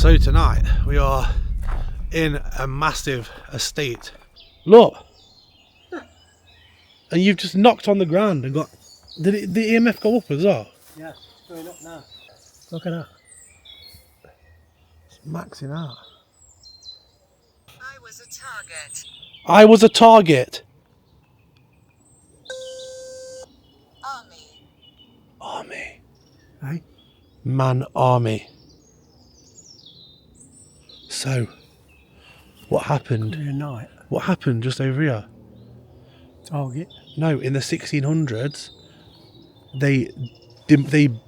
So tonight we are in a massive estate. Look! And you've just knocked on the ground and got... Did the EMF go up as well? Yeah, it's going up now. Look at that. It's maxing out. I was a target. I was a target. Army. Army. Hey? Man army. So, what happened? Clear night. What happened just over here? Target. No, in the 1600s, they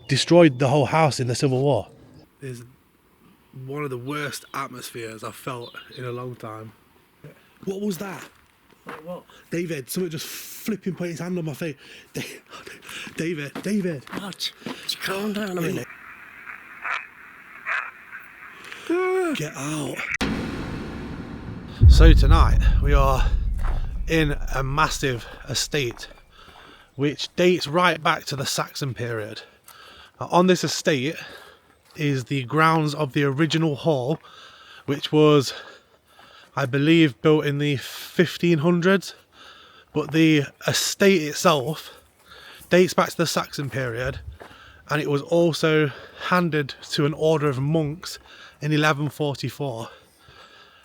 destroyed the whole house in the Civil War. It's one of the worst atmospheres I've felt in a long time. What was that? What? David, something just flipping, put his hand on my face. David. What? Just calm down a minute. Get out. So tonight we are in a massive estate which dates right back to the Saxon period. Now, on this estate is the grounds of the original hall, which was, I believe, built in the 1500s, but the estate itself dates back to the Saxon period, and it was also handed to an order of monks in 1144.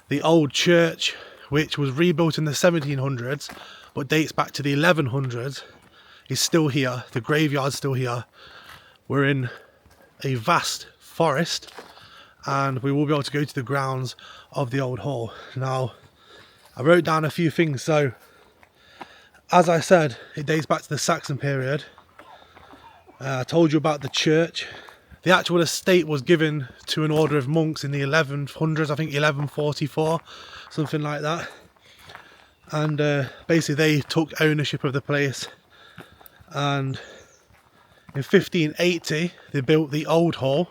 The old church, which was rebuilt in the 1700s but dates back to the 1100s, is still here. The graveyard's still here. We're in a vast forest and we will be able to go to the grounds of the old hall. Now, I wrote down a few things. So, as I said, it dates back to the Saxon period. I told you about the church. The actual estate was given to an order of monks in the 1100s, I think 1144, something like that. And basically they took ownership of the place. And in 1580 they built the old hall,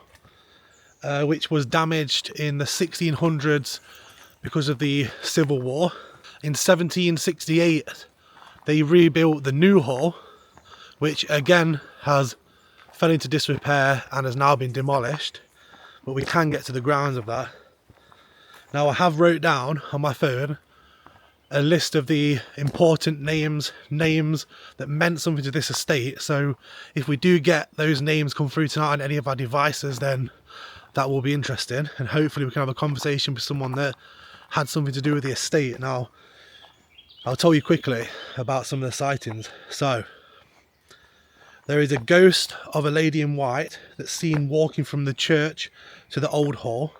which was damaged in the 1600s because of the Civil War. In 1768 they rebuilt the new hall, which again has fell into disrepair and has now been demolished, but we can get to the grounds of that. Now, I have wrote down on my phone a list of the important names that meant something to this estate, so if we do get those names come through tonight on any of our devices, then that will be interesting, and hopefully we can have a conversation with someone that had something to do with the estate. Now, I'll tell you quickly about some of the sightings. So, there is a ghost of a lady in white that's seen walking from the church to the old hall.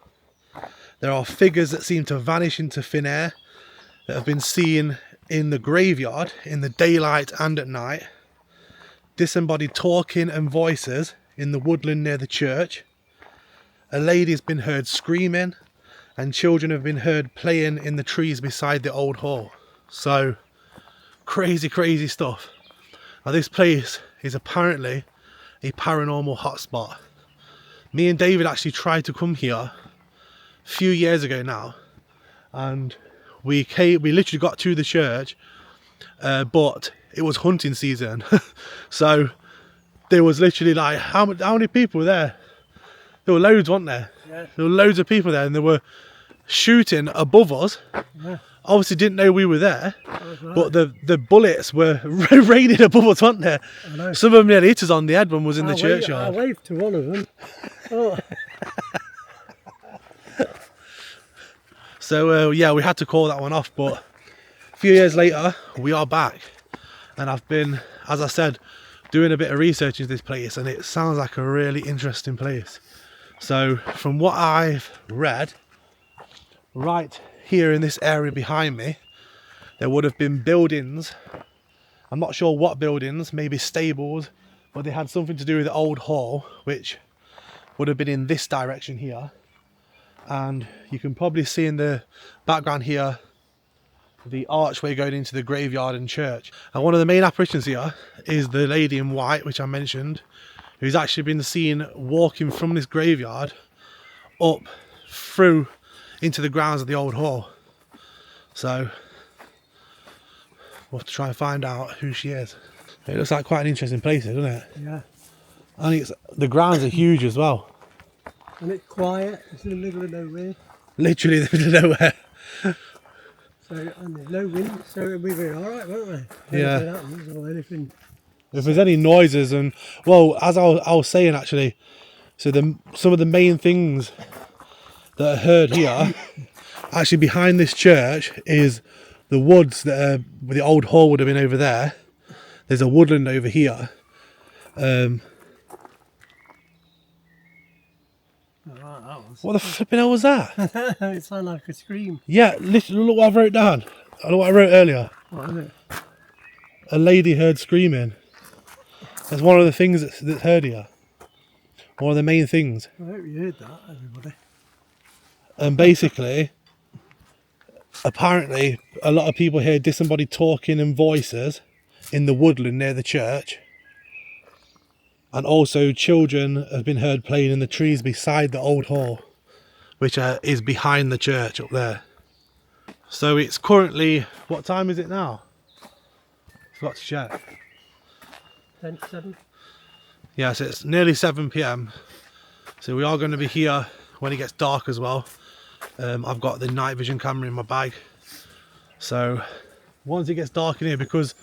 There are figures that seem to vanish into thin air that have been seen in the graveyard in the daylight and at night. Disembodied talking and voices in the woodland near the church. A lady has been heard screaming, and children have been heard playing in the trees beside the old hall. So, crazy stuff. Now, this place is apparently a paranormal hotspot. Me and David actually tried to come here a few years ago now, and we literally got to the church, but it was hunting season. So there was literally like, how many people were there? There were loads, weren't there? Yeah. There were loads of people there, and they were shooting above us. Yeah. Obviously didn't know we were there, Right. but the bullets were raining above us, weren't there? I know. Some of them nearly hit us on the head when we was in the I churchyard. waved to one of them. Oh. So yeah, we had to call that one off, but a few years later we are back, and I've been, as I said, doing a bit of research into this place, and it sounds like a really interesting place. So from what I've read, right here in this area behind me, there would have been buildings. I'm not sure what buildings, maybe stables, but they had something to do with the old hall, which would have been in this direction here. And you can probably see in the background here the archway going into the graveyard and church. And one of the main apparitions here is the lady in white, which I mentioned, who's actually been seen walking from this graveyard up through into the grounds of the old hall. So we'll have to try and find out who she is. It looks like quite an interesting place, doesn't it? Yeah. I think the grounds are huge as well. And it's quiet, it's in the middle of nowhere. Literally in the middle of nowhere. So, and there's no wind, so it'll be very alright, won't we? Yeah. Anything happens or anything. If there's any noises, and well, as I was saying actually, so some of the main things that are heard here, actually behind this church is the woods that are, where the old hall would have been over there. There's a woodland over here. Alright, that was. What the flipping hell was that? It sounded like a scream. Yeah, literally, look what I wrote down. Look what I wrote earlier. What is it? A lady heard screaming. That's one of the things that's heard here. One of the main things. I hope you heard that, everybody. And basically, apparently, a lot of people hear disembodied talking and voices in the woodland near the church. And also children have been heard playing in the trees beside the old hall, which is behind the church up there. So it's currently, what time is it now? Forgot to check. 10 to 7. Yeah, so it's nearly 7 PM. So we are going to be here when it gets dark as well. I've got the night vision camera in my bag. So once it gets dark in here, because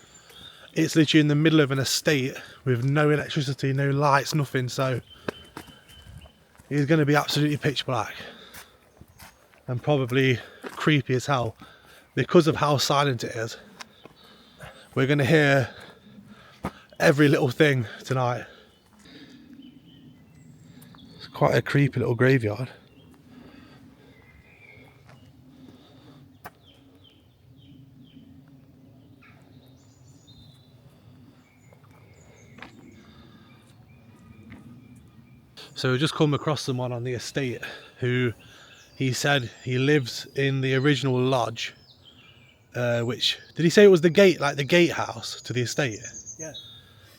it's literally in the middle of an estate with no electricity, no lights, nothing, so it's going to be absolutely pitch black and probably creepy as hell because of how silent it is. We're going to hear every little thing tonight. It's quite a creepy little graveyard. So we just come across someone on the estate who he said he lives in the original lodge, which, did he say it was the gate, like the gatehouse to the estate? Yeah.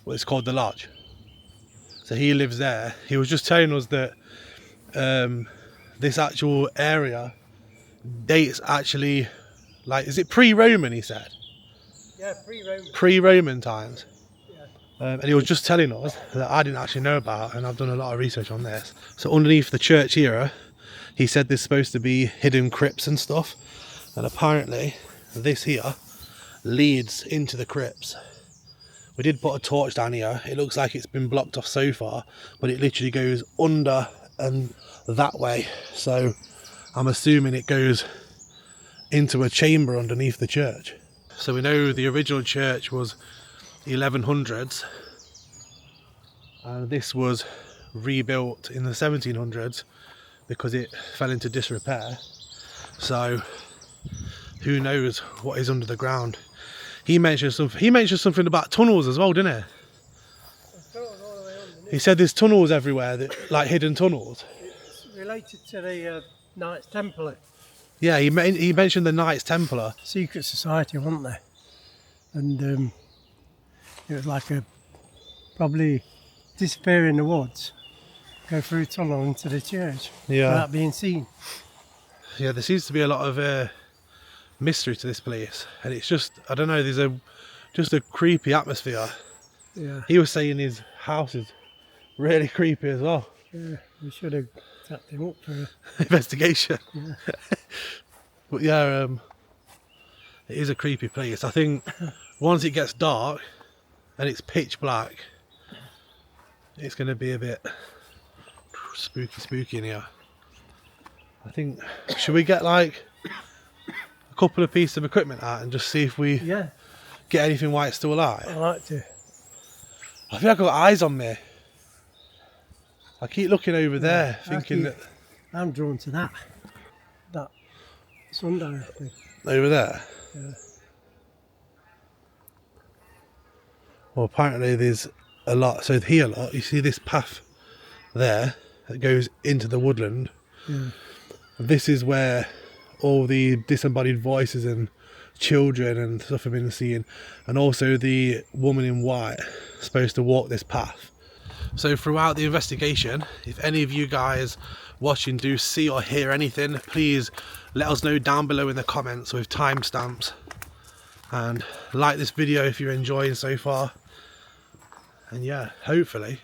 Well, it's called the lodge. So he lives there. He was just telling us that this actual area dates actually, like, is it pre-Roman, he said? Yeah, pre-Roman. Pre-Roman times. Yeah. And he was just telling us that I didn't actually know about, and I've done a lot of research on this. So underneath the church here, he said there's supposed to be hidden crypts and stuff, and apparently this here leads into the crypts. We did put a torch down here. It looks like it's been blocked off so far, but it literally goes under and that way. So I'm assuming it goes into a chamber underneath the church. So we know the original church was 1100s, and this was rebuilt in the 1700s because it fell into disrepair. So who knows what is under the ground. He mentioned something about tunnels as well, didn't he? He said there's tunnels everywhere, that, like hidden tunnels. It's related to the Knights Templar. Yeah, he mentioned the Knights Templar. Secret society, wasn't there? And it was like a probably disappear in the woods, go through a tunnel into the church without being seen. Yeah, there seems to be a lot of mystery to this place, and it's just, I don't know, there's just a creepy atmosphere. Yeah. He was saying his house is really creepy as well. Yeah, we should have tapped him up for Investigation. Yeah. But yeah, it is a creepy place. I think once it gets dark and it's pitch black, it's going to be a bit spooky in here. I think, should we get like a couple of pieces of equipment out and just see if we get anything while it's still alive? I like to. I feel like I've got eyes on me. I keep looking over there, thinking that... I'm drawn to that sundial thing. Over there? Yeah. Well, apparently there's a lot. So here, look, you see this path there that goes into the woodland. Yeah. This is where all the disembodied voices and children and stuff have been seen, and also the woman in white supposed to walk this path. So throughout the investigation, if any of you guys watching do see or hear anything, please let us know down below in the comments with timestamps, and like this video if you're enjoying so far. And yeah, hopefully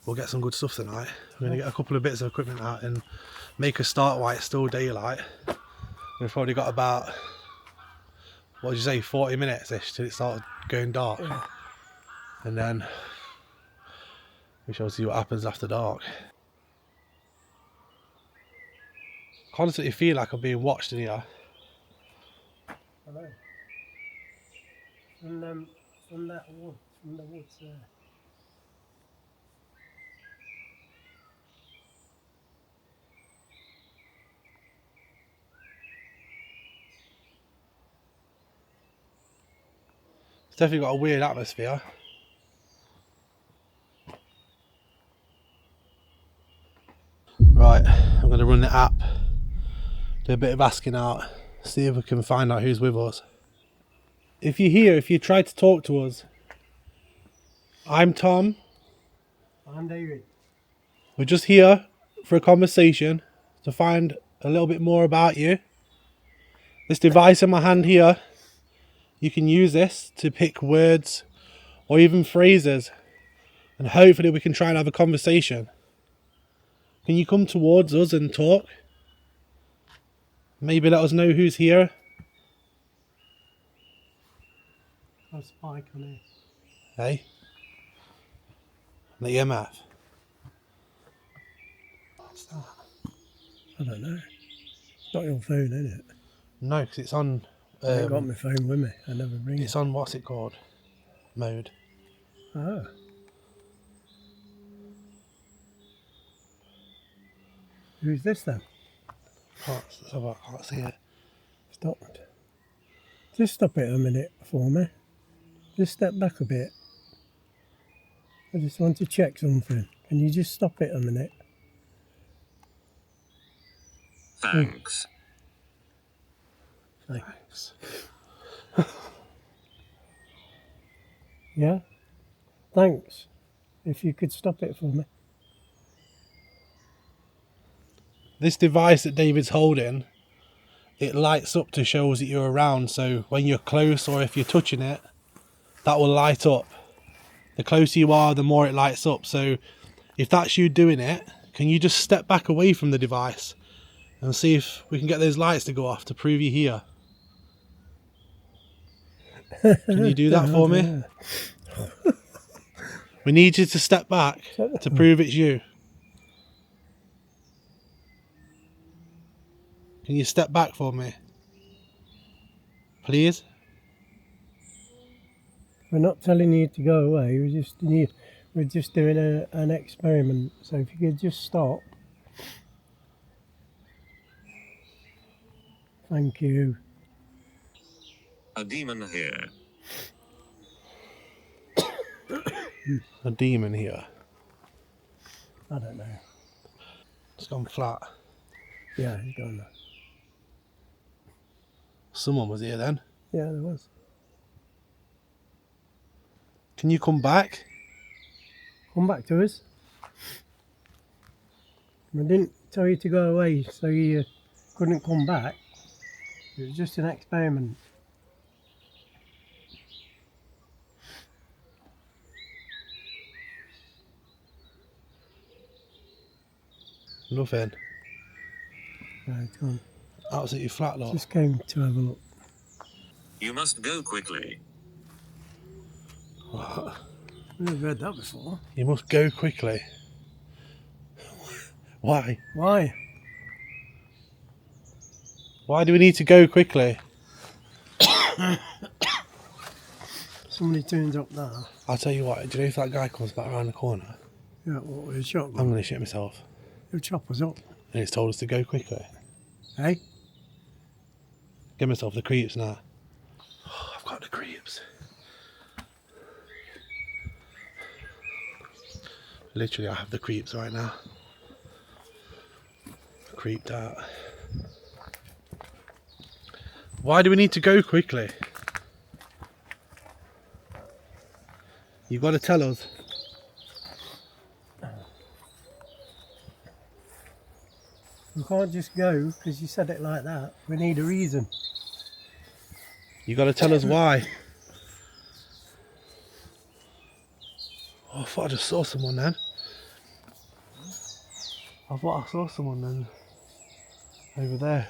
we'll get some good stuff tonight. I'm going to get a couple of bits of equipment out and make a start while it's still daylight. We've probably got about, what did you say, 40 minutes-ish till it starts going dark. Yeah. And then we shall see what happens after dark. Constantly feel like I'm being watched in here. I know. From that wood, from the woods there. It's definitely got a weird atmosphere. Right, I'm going to run the app, do a bit of asking out, see if we can find out who's with us. If you're here, if you try to talk to us, I'm Tom. I'm David. We're just here for a conversation to find a little bit more about you. This device in my hand here, you can use this to pick words or even phrases, and hopefully we can try and have a conversation. Can you come towards us and talk? Maybe let us know who's here. Got a spike on it. Hey? The EMF. What's that? I don't know. It's not your phone, is it? No, because it's on... I ain't got my phone with me. I never ring It's it. on, what's it called? Mode. Oh. Who's this then? Can't see it. Stop. Just stop it a minute for me. Just step back a bit. I just want to check something. Can you just stop it a minute? Thanks. Thanks. Yeah? Thanks. If you could stop it for me. This device that David's holding, it lights up to show us that you're around, so when you're close or if you're touching it, that will light up. The closer you are, the more it lights up. So if that's you doing it, can you just step back away from the device and see if we can get those lights to go off to prove you're here? Can you do that for me? We need you to step back to prove it's you. Can you step back for me? Please? We're not telling you to go away. We're just doing an experiment. So if you could just stop. Thank you. A demon here. A demon here. I don't know. It's gone flat. Yeah, he's gone now. Someone was here then. Yeah, there was. Can you come back? Come back to us. I didn't tell you to go away so you couldn't come back. It was just an experiment. Nothing. No, it's gone. Absolutely flat, lot. Just came to have a look. You must go quickly. What? I've never heard that before. You must go quickly. Why? Why? Why do we need to go quickly? Somebody turns up now. I'll tell you what, do you know if that guy comes back around the corner, Yeah, what with a shotgun? I'm going to shit myself. He'll chop us up. And it's told us to go quickly. Hey? Give myself the creeps now. Oh, I've got the creeps. Literally, I have the creeps right now. Creeped out. Why do we need to go quickly? You've got to tell us. We can't just go because you said it like that. We need a reason. You got to tell us why. Oh, I thought I just saw someone then. I thought I saw someone then over there.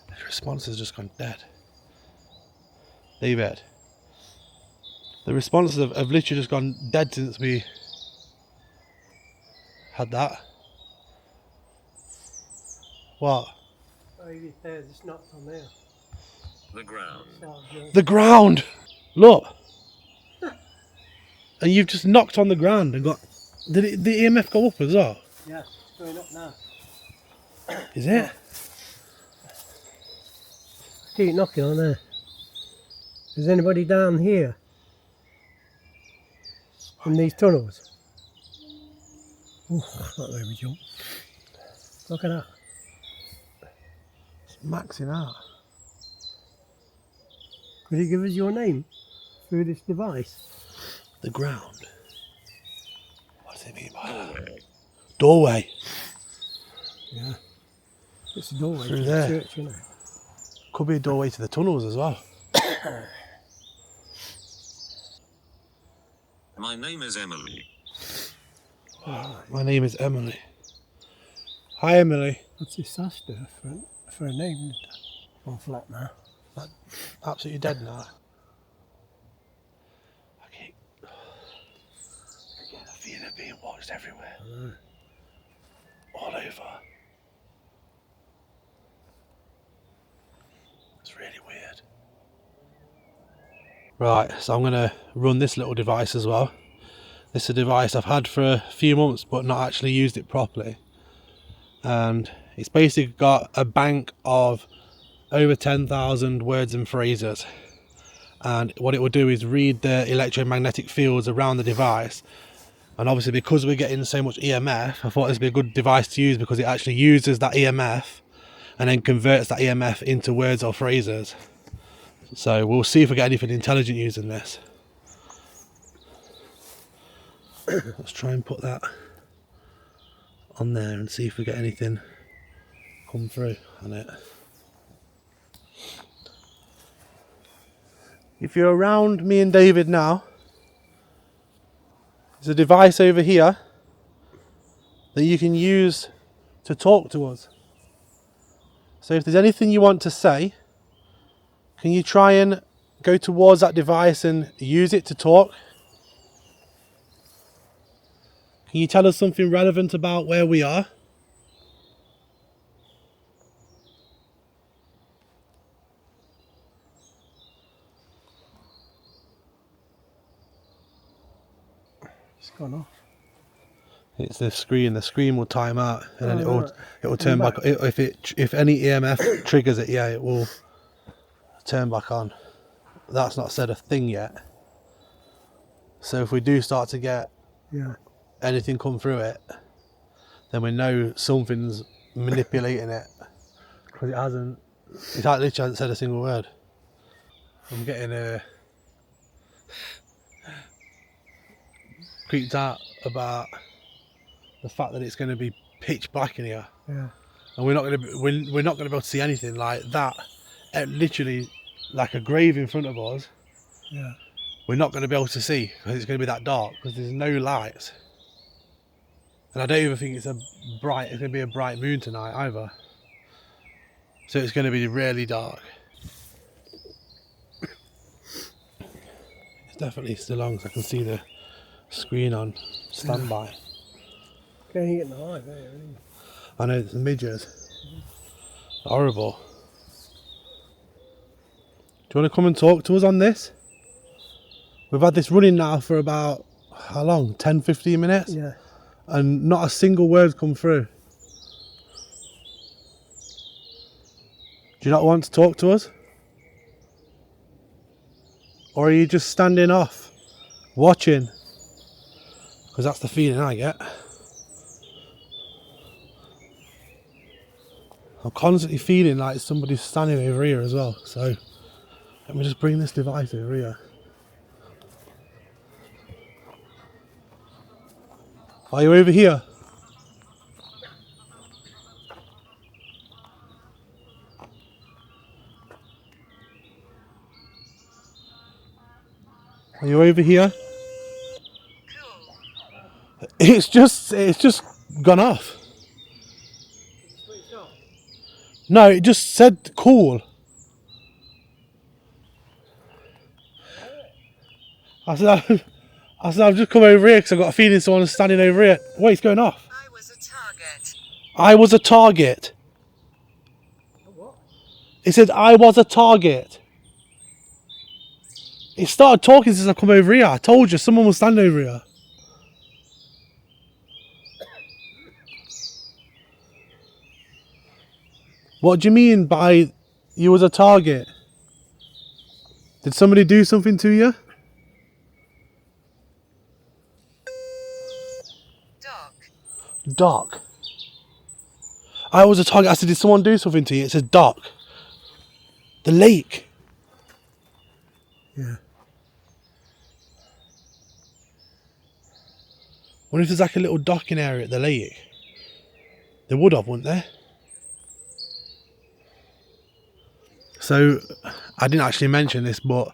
The response has just gone dead. David, the responses have literally just gone dead since we had that. What? Oh, you there, just knocked on there. The ground. The ground! Look! And you've just knocked on the ground and got... Did the EMF go up as well? Yeah, it's going up now. Is it? Keep knocking on there. Is anybody down here? In these tunnels? Ooh, that's not where we jump. Look at that. It's maxing out. Could you give us your name through this device? The ground. What does it mean by that? Doorway. Doorway. Yeah. It's a doorway Through to there. the church, isn't it? Could be a doorway to the tunnels as well. My name is Emily. My name is Emily. Hi, Emily. What's this Asta for a name? Gone flat now. Absolutely dead now. I get the feeling of being watched everywhere. All over. It's really weird. Right, so I'm going to run this little device as well. This is a device I've had for a few months but not actually used it properly. And it's basically got a bank of over 10,000 words and phrases. And what it will do is read the electromagnetic fields around the device. And obviously because we're getting so much EMF, I thought this would be a good device to use because it actually uses that EMF and then converts that EMF into words or phrases. So we'll see if we get anything intelligent using this. Let's try and put that on there and see if we get anything come through on it. If you're around me and David now, there's a device over here that you can use to talk to us. So if there's anything you want to say, can you try and go towards that device and use it to talk? Can you tell us something relevant about where we are? It's gone off. It's the screen. The screen will time out, and then right. it will turn back. If any EMF triggers it, yeah, it will turn back on. That's not said a thing yet. So if we do start to get anything come through it, then we know something's manipulating it, because it literally hasn't said a single word. I'm getting creeped out about the fact that it's going to be pitch black in here, and we're not going to be able to see anything like that. Literally, like a grave in front of us. Yeah. We're not going to be able to see because it's going to be that dark because there's no lights. And I don't even think it's going to be a bright moon tonight either. So it's going to be really dark. It's definitely still on because I can see the screen on standby. Can't get in the eye there, I know, it's midges. Horrible. Do you want to come and talk to us on this? We've had this running now for about, how long? 10, 15 minutes? Yeah. And not a single word come through. Do you not want to talk to us? Or are you just standing off, watching? Because that's the feeling I get. I'm constantly feeling like somebody's standing over here as well. So let me just bring this device over here. Are you over here? Are you over here? It's just gone off. No, it just said cool. I said I've just come over here because I've got a feeling someone's standing over here. Wait, it's going off. I was a target. I was a target. What? It said I was a target. It started talking since I've come over here. I told you, someone was standing over here. What do you mean by you was a target? Did somebody do something to you? Doc. I was a target. I said, did someone do something to you? It said Doc. The lake. Yeah. Wonder if there's like a little docking area at the lake. There would have, wouldn't there? So, I didn't actually mention this, but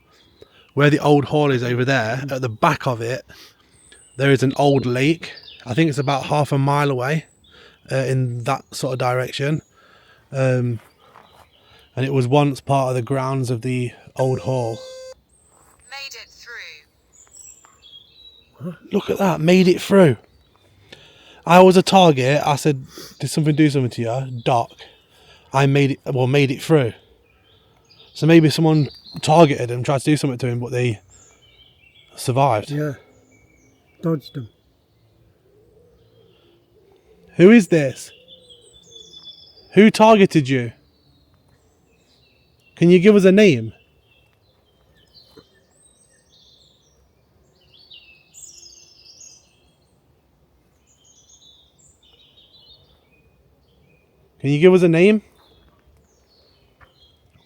where the old hall is over there, at the back of it, there is an old lake. I think it's about half a mile away in that sort of direction. And it was once part of the grounds of the old hall. Made it through. Look at that, made it through. I was a target. I said, did something do something to you? Doc. I made it through. So maybe someone targeted him, tried to do something to him, but they survived. Yeah. Dodged them. Who is this? Who targeted you? Can you give us a name? Can you give us a name?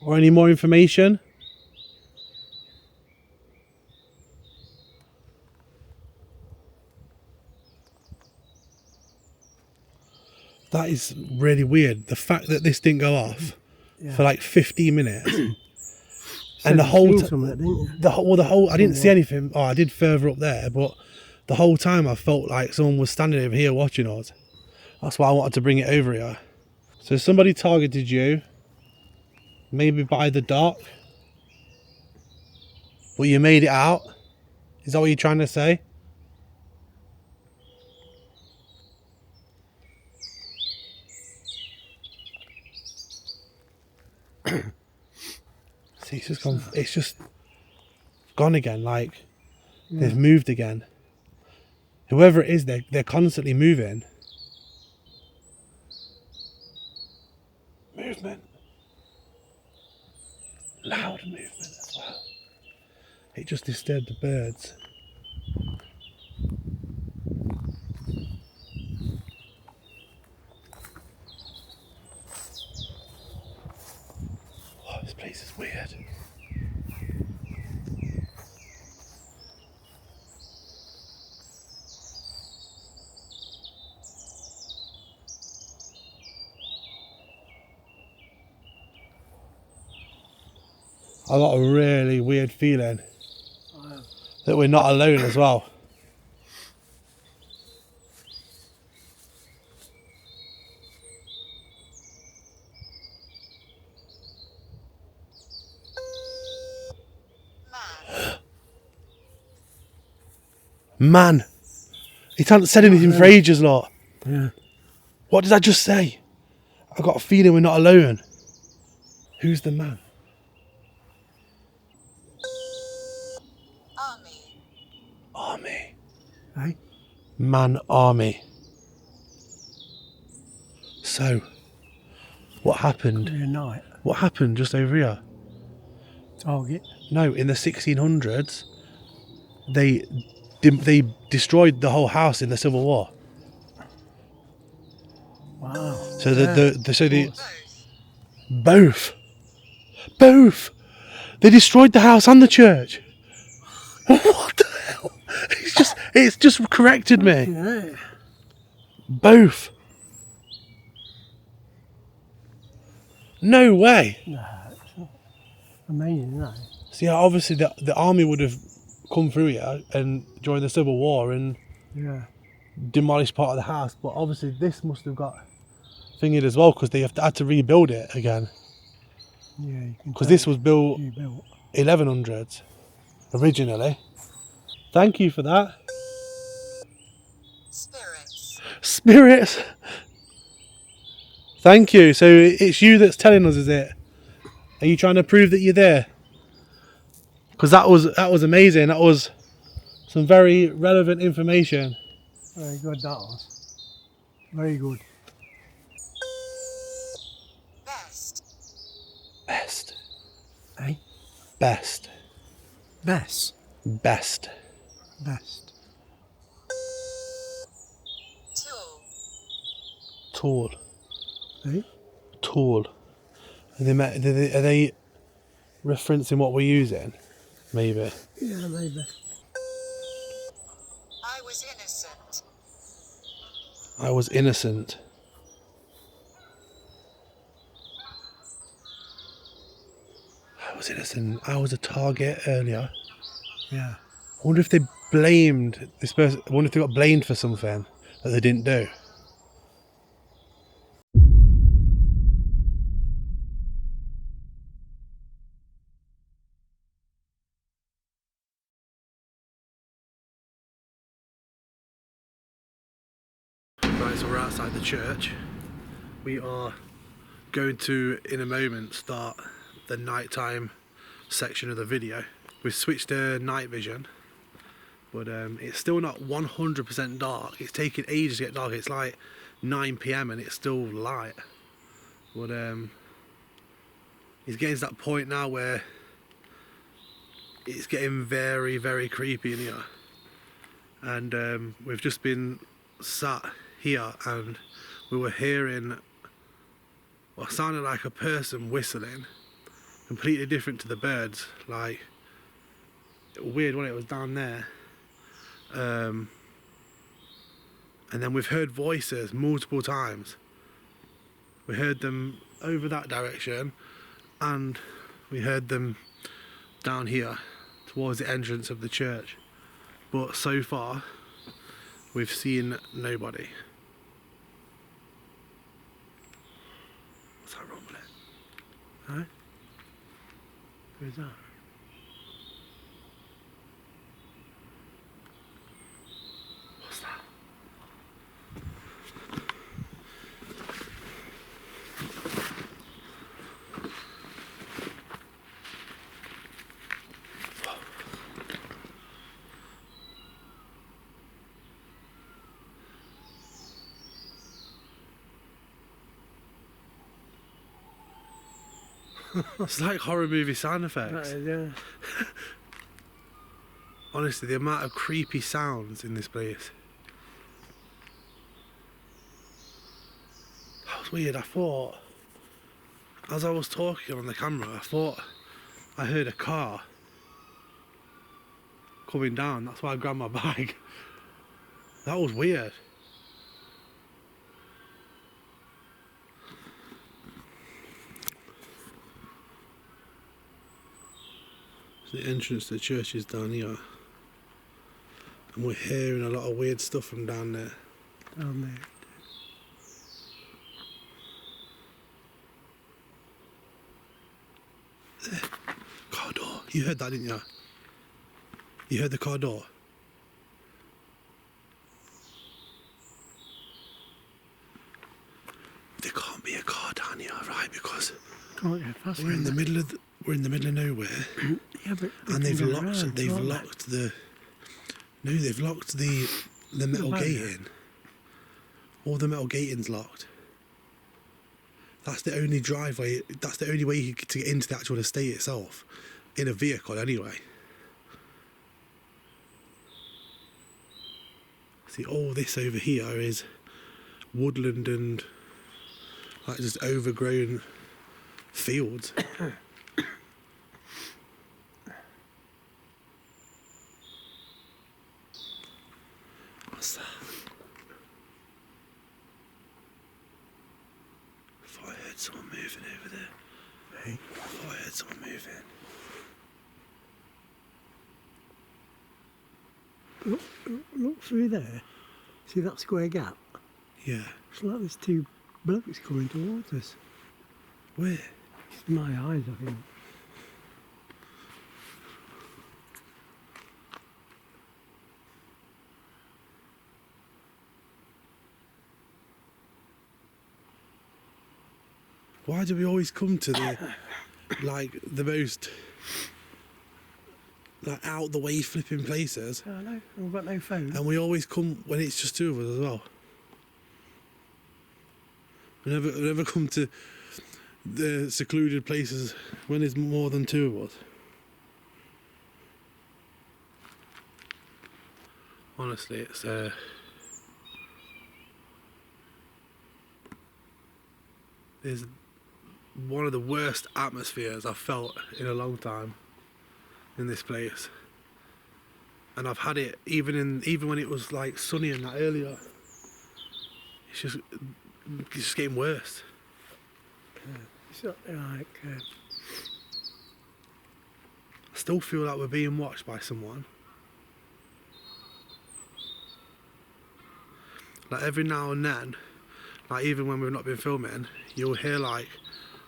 Or any more information? That is really weird. The fact that this didn't go off for like 15 minutes. And the whole I didn't see anything. Oh, I did further up there, but the whole time I felt like someone was standing over here watching us. That's why I wanted to bring it over here. So somebody targeted you, maybe by the dock, but you made it out. Is that what you're trying to say? See, it's just gone. It's just gone again. Like they've moved again. Whoever it is, they're constantly moving. Movement. Loud movement as well. It just disturbed the birds. Oh, this place is weird. I got a really weird feeling that we're not alone as well. Man, he hasn't said anything for ages, lot. Yeah. What did I just say? I got a feeling we're not alone. Who's the man? Army. Hey? Man, army. So, what happened? Every night. What happened just over here? Target. No, in the 1600s, they destroyed the whole house in the Civil War. Wow. So both. They destroyed the house and the church. What the hell? It's just corrected me. Yeah. Both. No way. No, it's not amazing, no. So yeah, obviously the army would have come through here and during the Civil War and Yeah. demolished part of the house, but obviously this must have got thingied as well because they had to rebuild it again. Yeah, you can. Because this was built rebuilt. 1100s originally. Thank you for that. Spirits. Spirits. Thank you. So it's you that's telling us, is it? Are you trying to prove that you're there? Because that was amazing. That was some very relevant information. Very good, that was. Very good. Best. Best. Eh? Best. Best. Best. Best. Tool. Tall. Eh? Tall. Are they referencing what we're using? Maybe. Yeah, maybe. I was innocent. I was innocent. I was innocent. I was a target earlier. Yeah. I wonder if they blamed this person. I wonder if they got blamed for something that they didn't do. Right, so we're outside the church. We are going to, in a moment, start the nighttime section of the video. We've switched to night vision, but it's still not 100% dark. It's taking ages to get dark. It's like 9 PM and it's still light. But it's getting to that point now where it's getting very, very creepy in here. And we've just been sat here and we were hearing what sounded like a person whistling, completely different to the birds. Like, weird when it was down there. And then we've heard voices multiple times. We heard them over that direction and we heard them down here towards the entrance of the church. But so far, we've seen nobody. What's that rumbling? Huh? Who's that? What's that? It's like horror movie sound effects. Yeah. Honestly, the amount of creepy sounds in this place. That was weird. I thought, as I was talking on the camera, I thought I heard a car coming down. That's why I grabbed my bag. That was weird. So the entrance to the church is down here. And we're hearing a lot of weird stuff from down there. Down there. Car door. You heard that, didn't you? You heard the car door? There can't be a car down here, right? Because Can't get past we're in the middle of nowhere. Yeah, but And they've locked the metal Right. gate in. All the metal gating's locked. That's the only driveway. That's the only way to get into the actual estate itself, in a vehicle anyway. See, all this over here is woodland and like just overgrown fields. What's that? I thought I heard someone moving over there. Hey, I thought I heard someone moving. Look through there. See that square gap? Yeah. It's like there's two blokes coming towards us. Where? It's my eyes, I think. Why do we always come to the, like, the most, like, out the way flipping places? I know, we've got no phone. And we always come when it's just two of us as well. We never come to the secluded places when there's more than two of us. Honestly, it's there's one of the worst atmospheres I've felt in a long time in this place, and I've had it even when it was like sunny and that earlier. It's just getting worse. It's not like... I still feel like we're being watched by someone. Like every now and then, like even when we've not been filming, you'll hear like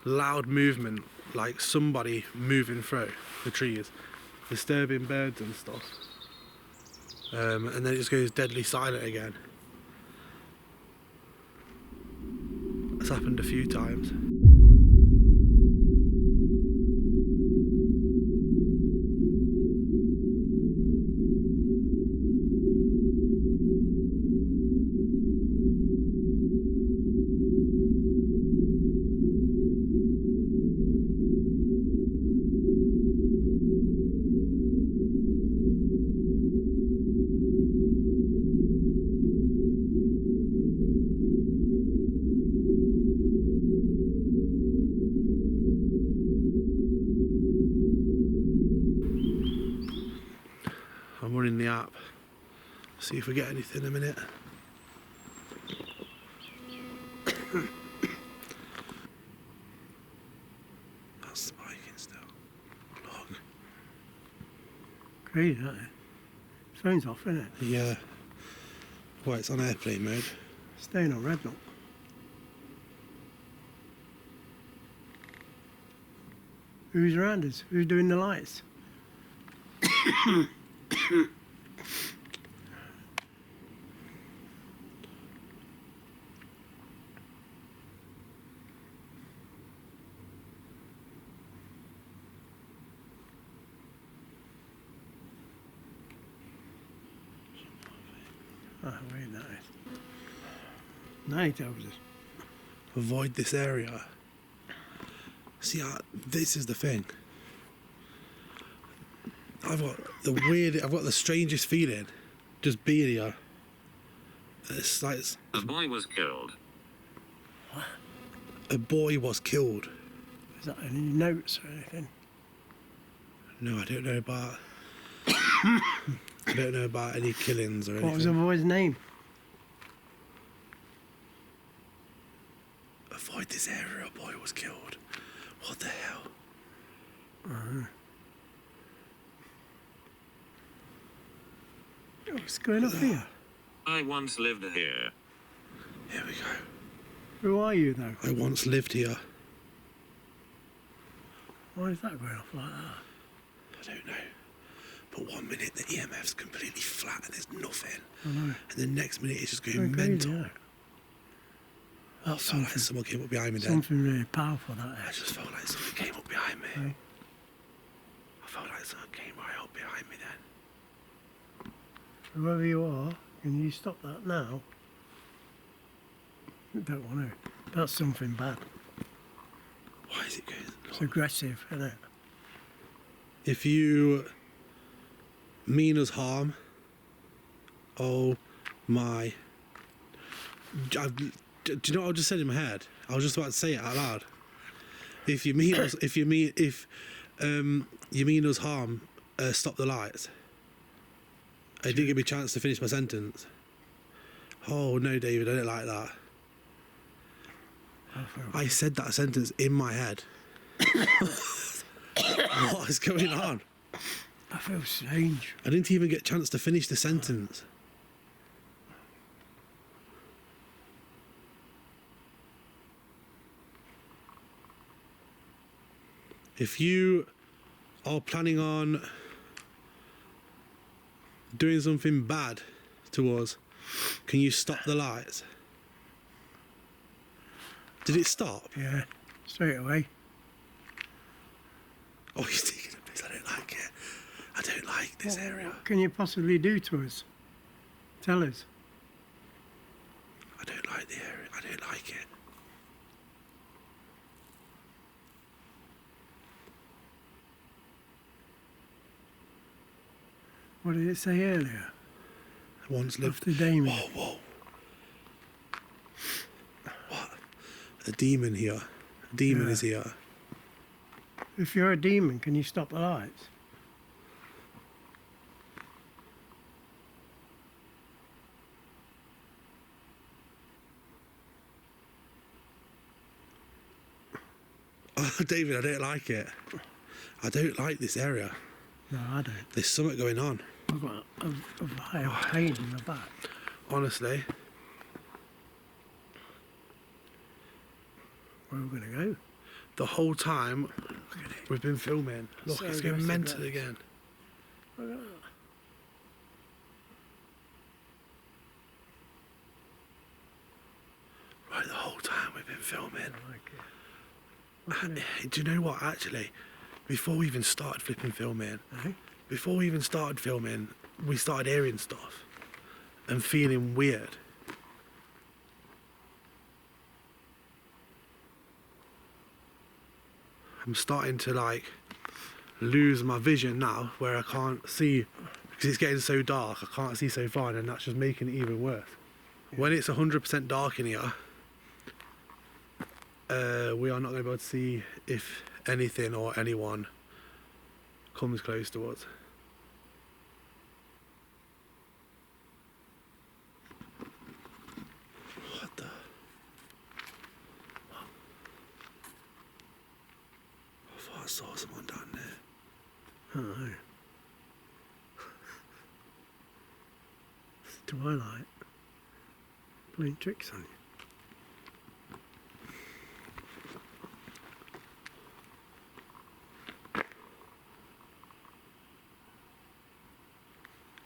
loud movement, like somebody moving through the trees, disturbing birds and stuff. And then it just goes deadly silent again. It's happened a few times. I'm running the app. See if we get anything in a minute. That's spiking still. Look. Crazy, isn't it? Phone's off, isn't it? Yeah. Well, it's on airplane mode. Staying on red, look. Who's around us? Who's doing the lights? Oh, very nice. Night over us. Avoid this area. See, this is the thing. I've got the strangest feeling just being here. It's like The boy was killed. a boy was killed. Is that any notes or anything? No, I don't know about. I don't know about any killings or anything. What was the boy's name? Avoid this area. A boy was killed. What the hell? What's going on here? I once lived here. Here we go. Who are you, though? I once lived here. Why is that going off like that? I don't know. But 1 minute the EMF's completely flat and there's nothing. I know. And the next minute it's just Very going crazy, mental. yeah. I felt like someone came up behind me then. Something really powerful, that I is. just felt like someone came up behind me. Right. I felt like someone came right up behind me then. Whoever you are, can you stop that now? I don't want to. That's something bad. Why is it going? It's aggressive, isn't it? If you mean us harm, oh my. Do you know what I just said in my head? I was just about to say it out loud. If you mean us, you mean us harm, stop the lights. I didn't give me a chance to finish my sentence. Oh no, David, I don't like that. I said that sentence in my head. What is going on? I feel strange. I didn't even get a chance to finish the sentence. If you are planning on doing something bad to us, can you stop the lights? Did it stop? Yeah, straight away. Oh, he's taking a piss. I don't like it. I don't like this area. What can you possibly do to us? Tell us. I don't like the area. I don't like it. What did it say earlier? I once lived. After Damon. Whoa. What? A demon here. A demon is here. If you're a demon, can you stop the lights? Oh, David, I don't like it. I don't like this area. No, I don't. There's something going on. I've got a violent pain in the back. Honestly. Where are we going to go? The whole time Look at it. we've been filming. Look, So it's going aggressive, mental guys. again. Look at that. Right, the whole time we've been filming. I like it. Look at it. Do you know what, actually? Before we even started flipping filming, Eh? before we even started filming, we started hearing stuff and feeling weird. I'm starting to like lose my vision now, where I can't see because it's getting so dark. I can't see so far, and that's just making it even worse. When it's 100% dark in here, we are not going to be able to see if anything or anyone comes close to us. What the? I thought I saw someone down there. I don't know. It's twilight. Playing tricks on you.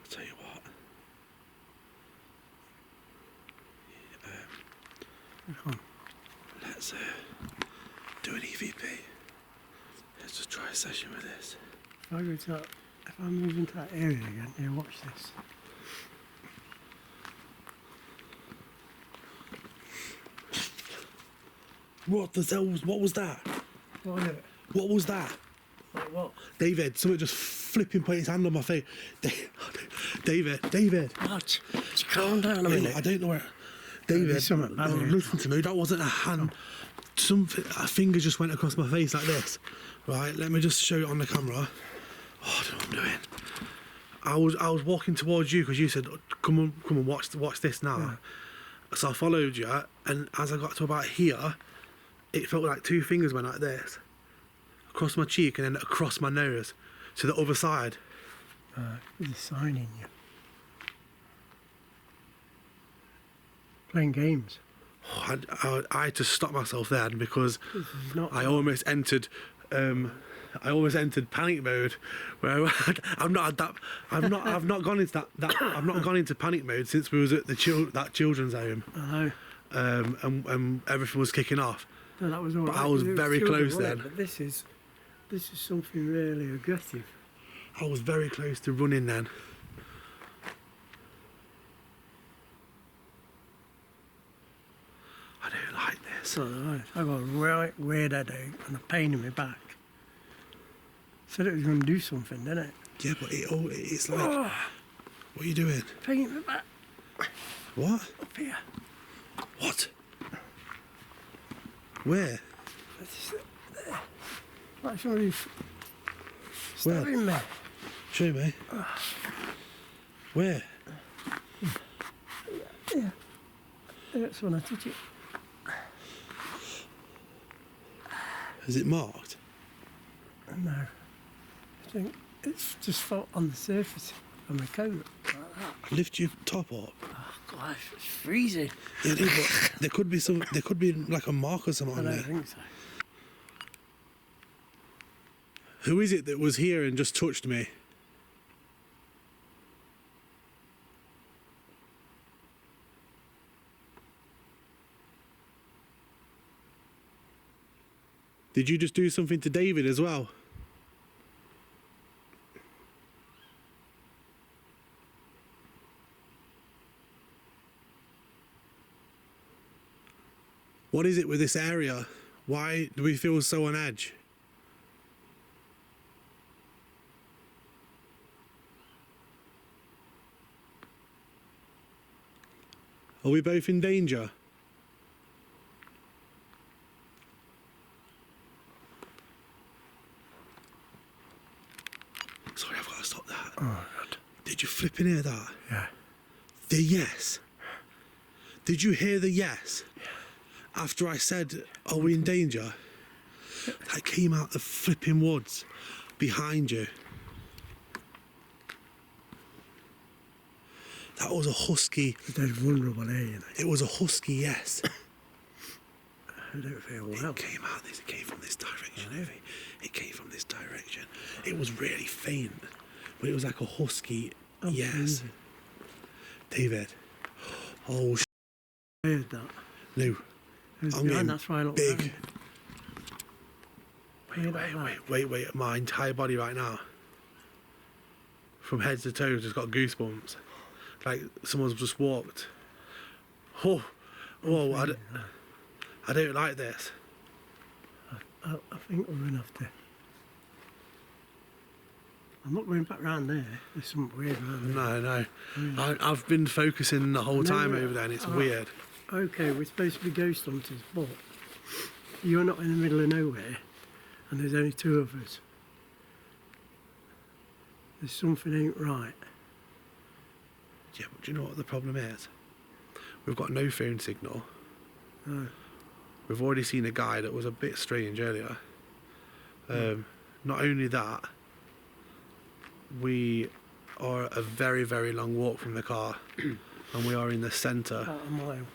I'll tell you what. Come on. Let's do an EVP. Let's just try a session with this. If I go to that, if I move into that area again, here, watch this. What the hell? What was that? What is it? What was that? Like what? David, someone just flipping put his hand on my face. David. What? Just calm down a minute. I don't know where. David, There's something bad here. listen to me. That wasn't a hand. Something. A finger just went across my face like this. Right. Let me just show it on the camera. Oh, I don't know what I'm doing. I was walking towards you because you said, "Come on, watch this now." Yeah. So I followed you, and as I got to about here, it felt like two fingers went like this, across my cheek and then across my nose to the other side. There's a sign in you. Playing games. I had to stop myself then because This is not. I almost entered panic mode. Where I've not gone into that. I've not gone into panic mode since we was at the children's home. I know. And everything was kicking off. No, that was all But right. I was It very children, close wasn't it? then. But this is something really aggressive. I was very close to running then. I don't like this. So I got a right weird headache and a pain in my back. Said it was going to do something, didn't it? Yeah, but it's like, what are you doing? Pain in my back What? up here. What? Where? It's just there. Like somebody's Where? stabbing me. Show me. Where? Yeah. That's when I touch it. Is it marked? No. I think it's just felt on the surface of my coat. Like that. Lift your top up. Oh gosh, it's freezing. Yeah, it is, but there could be like a mark or something I on don't there. think so. Who is it that was here and just touched me? Did you just do something to David as well? What is it with this area? Why do we feel so on edge? Are we both in danger? Sorry, I've got to stop that. Oh, God. Did you flipping hear that? Yeah. The yes. Did you hear the yes? After I said, are we in danger? That came out the flipping woods behind you. That was a husky. They're vulnerable here, you know. It was a husky yes. I don't feel well. It came out this. It came from this direction. It came from this direction. It was really faint, but it was like a husky yes. Breathing. David. Oh. I heard that. No. It was I'm behind, getting that's why I looked big. round. Wait. My entire body right now, from head to toe, just got goosebumps. Like someone's just walked. Oh, I don't like this. I think we're going to have to. I'm not going back round there. There's something weird around there. No. I've been focusing the whole time over there, and it's weird. Okay, we're supposed to be ghost hunters, but you're not in the middle of nowhere, and there's only two of us. There's something ain't right. Yeah, but do you know what the problem is? We've got no phone signal. No. We've already seen a guy that was a bit strange earlier. Not only that, we are a very, very long walk from the car, and we are in the centre. About a mile.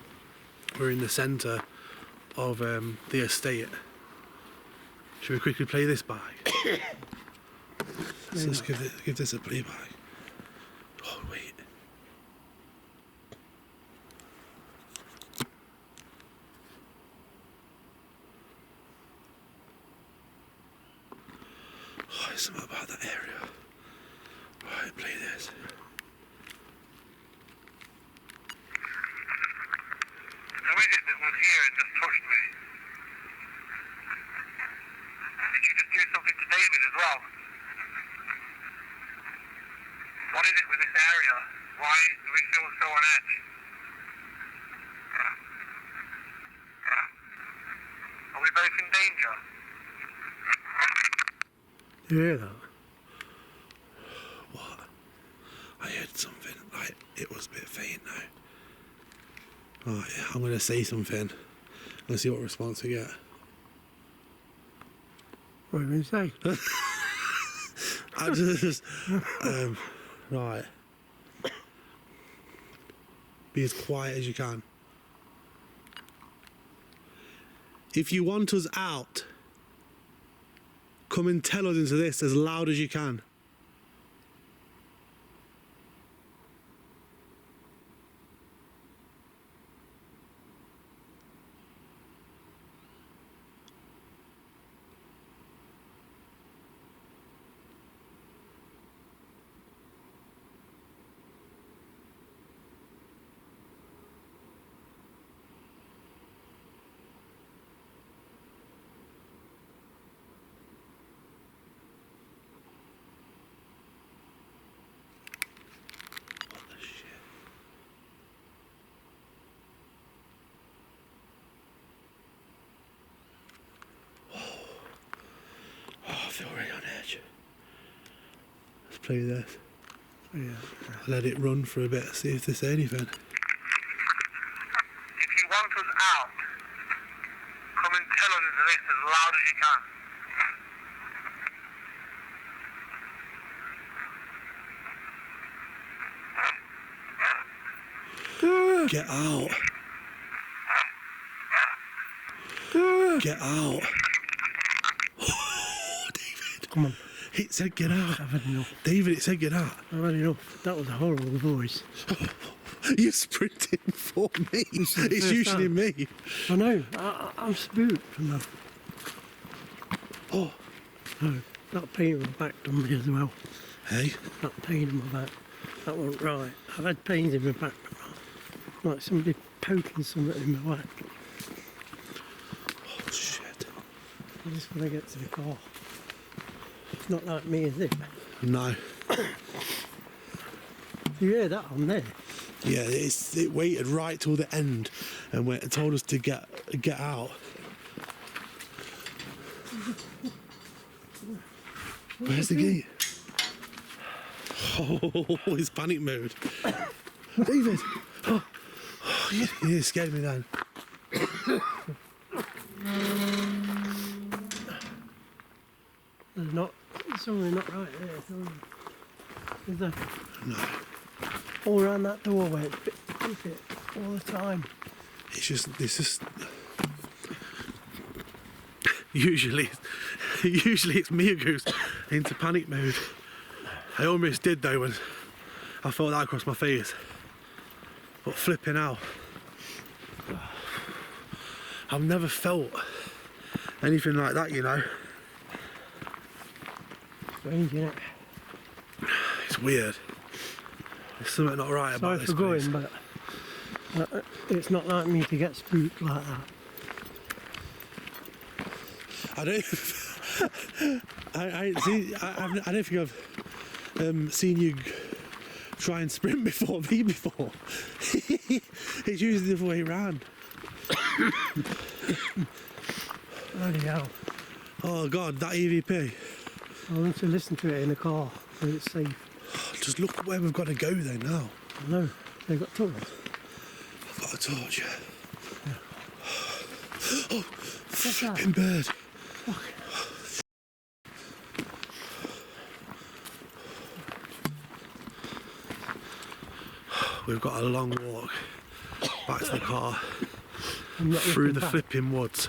We're in the centre of the estate. Should we quickly play this back? So let's give this a playback. Oh wait. Oh, there's something about that area. Right, play this. Who is it that was here and just touched me? Did you just do something to David as well? What is it with this area? Why do we feel so on edge? Are we both in danger? You hear that? What? I heard something, like, it was a bit faint now. Right, I'm going to say something. Let's see what response we get. What are you going to say? I just, right. Be as quiet as you can. If you want us out, come and tell us into this as loud as you can. I feel really on edge. Let's play this. Yeah. Let it run for a bit, see if they say anything. If you want us out, come and tell us this as loud as you can. Get out. Get out. Oh, David. Come on. It said get out. I've had enough. David, it said get out. I've had enough. That was a horrible voice. You're sprinting for me. This is the It's first usually time. me. I know. I'm spooked from that. Oh, No, that pain in my back done me as well. hey. That pain in my back. That wasn't right. I've had pains in my back. Like somebody poking something in my back. Oh, shit. I just want to get to the car. It's not like me, is it? No. You hear that on there? Yeah, it waited right till the end and told us to get out. Where's the gate? Oh, it's panic mode. David! Oh, you scared me then. There's something not right there. Is there? No. All around that doorway, it's it all the time. It's just usually it's me who goes into panic mode. I almost did though when I felt that across my face. But flipping out. I've never felt anything like that, you know. Strange, isn't it? It's weird. There's something not right Sorry about this for going, place. but it's not like me to get spooked like that. I don't. I don't think I've seen you try and sprint before me before. It's usually the other way around. Bloody hell. Oh God, that EVP. I want to listen to it in the car so it's safe. Just look where we've got to go then now. I know, they've got tunnels. I've got a torch. Yeah. Oh, What's that? flipping bird. We've got a long walk back to the car I'm not through looking the back. flipping woods.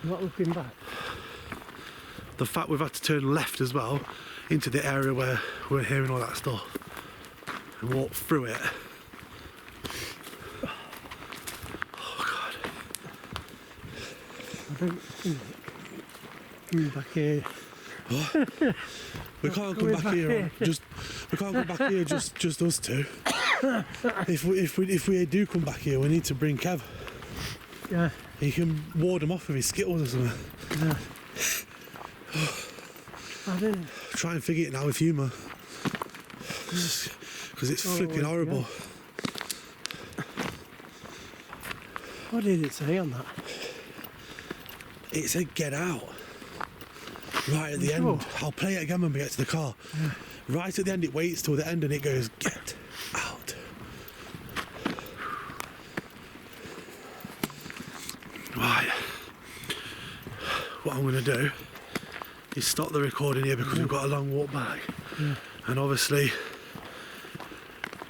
I'm not looking back. The fact we've had to turn left as well into the area where we're hearing all that stuff and walk through it. Oh God. I don't think coming back here. We can't come Going back back here. here. We can't come back here. Just us two. If we do come back here, we need to bring Kev. Yeah, He can ward him off with his skittles or something. yeah. I don't know. Try and figure it out with humour. Because it's Oh, flipping yeah. horrible. What did it say on that? It said get out. Right at the Sure. end. I'll play it again when we get to the car. Right at the end, it waits till the end and it goes get out. Right. What I'm going to do is stop the recording here because we've got a long walk back. And obviously,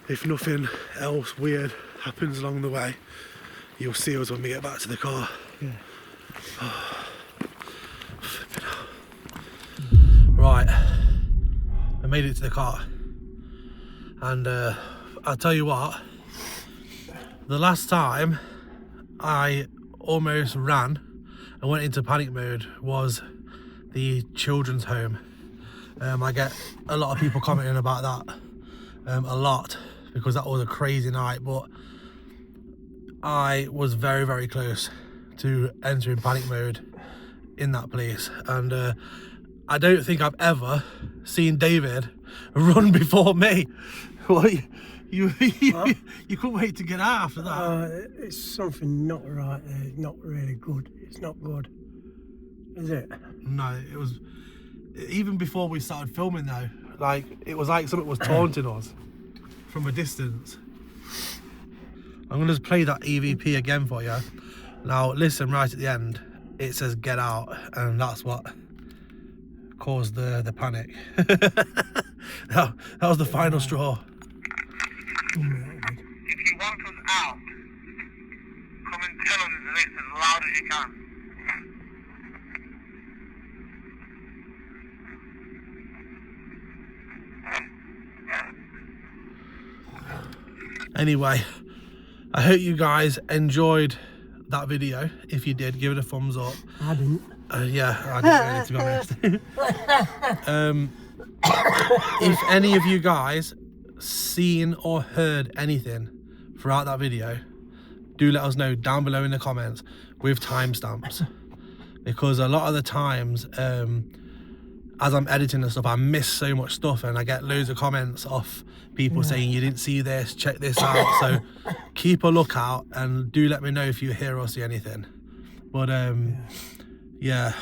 if nothing else weird happens along the way, you'll see us when we get back to the car. Yeah. Flipping out. Right, I made it to the car, and I'll tell you what, the last time I almost ran and went into panic mode was the children's home. I get a lot of people commenting about that a lot because that was a crazy night, but I was very, very close to entering panic mode in that place, and I don't think I've ever seen David run before me. What, you couldn't wait to get out after that. It's something not right there. It's not really good. It's not good. Is it? No, it was even before we started filming though. Like it was like something was taunting us from a distance. I'm gonna just play that EVP again for you. Now listen, right at the end, it says get out, and that's what caused the panic. that was the final straw. If you want us out, come and tell us this as loud as you can. Anyway, I hope you guys enjoyed that video. If you did, give it a thumbs up. I didn't. Yeah, I didn't really, to be honest. If any of you guys seen or heard anything throughout that video, do let us know down below in the comments with timestamps, because a lot of the times as I'm editing and stuff, I miss so much stuff and I get loads of comments off people saying you didn't see this, check this out. So keep a lookout and do let me know if you hear or see anything. But yeah,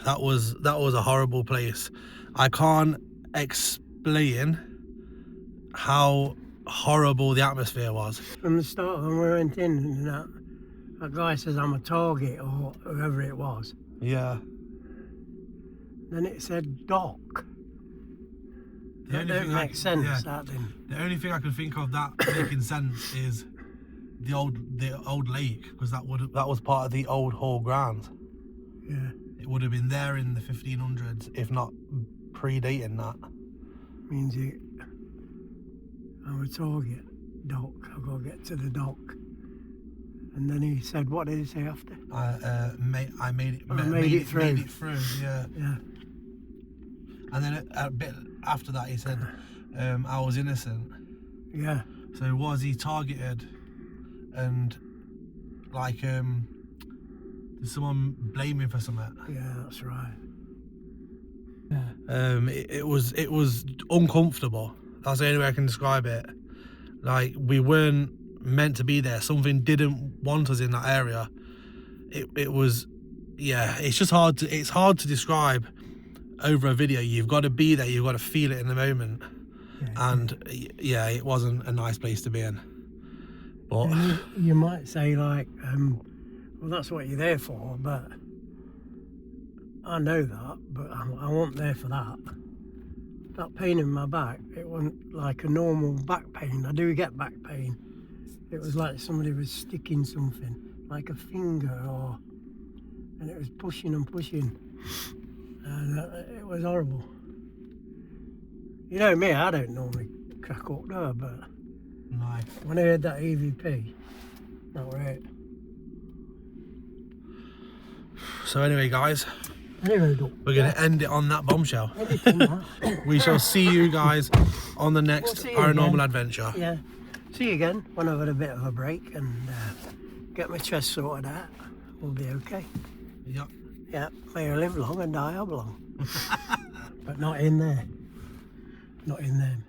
that was a horrible place. I can't explain how horrible the atmosphere was. From the start when we went in and that guy says I'm a target or whoever it was. Yeah. Then it said dock. That don't make sense, that didn't. The only thing I can think of that making sense is the old lake, because that was part of the old hall grounds. Yeah. It would have been there in the 1500s, if not predating that. Means I'm a target, dock. I've got to get to the dock. And then he said, what did he say after? I made it through. Made it through, yeah. Yeah. And then a bit after that, he said, I was innocent. Yeah. So was he targeted? And like, did someone blame him for something? Yeah, that's right. It was uncomfortable. That's the only way I can describe it. Like, we weren't meant to be there. Something didn't want us in that area. It was, yeah. It's just hard to describe over a video. You've got to be there. You've got to feel it in the moment. Yeah, and yeah, it wasn't a nice place to be in. But you might say like, well, that's what you're there for. But I know that. But I wasn't there for that. That pain in my back, it wasn't like a normal back pain. I do get back pain. It was like somebody was sticking something, like a finger, and it was pushing and pushing, and it was horrible. You know me, I don't normally crack up there, but no. When I heard that EVP, that was it. So anyway, guys, we're going to end it on that bombshell. We shall see you guys on the next paranormal adventure. Yeah. See you again when I've had a bit of a break and get my chest sorted out. We'll be okay. Yep. Yeah, may I live long and die oblong. But not in there. Not in them.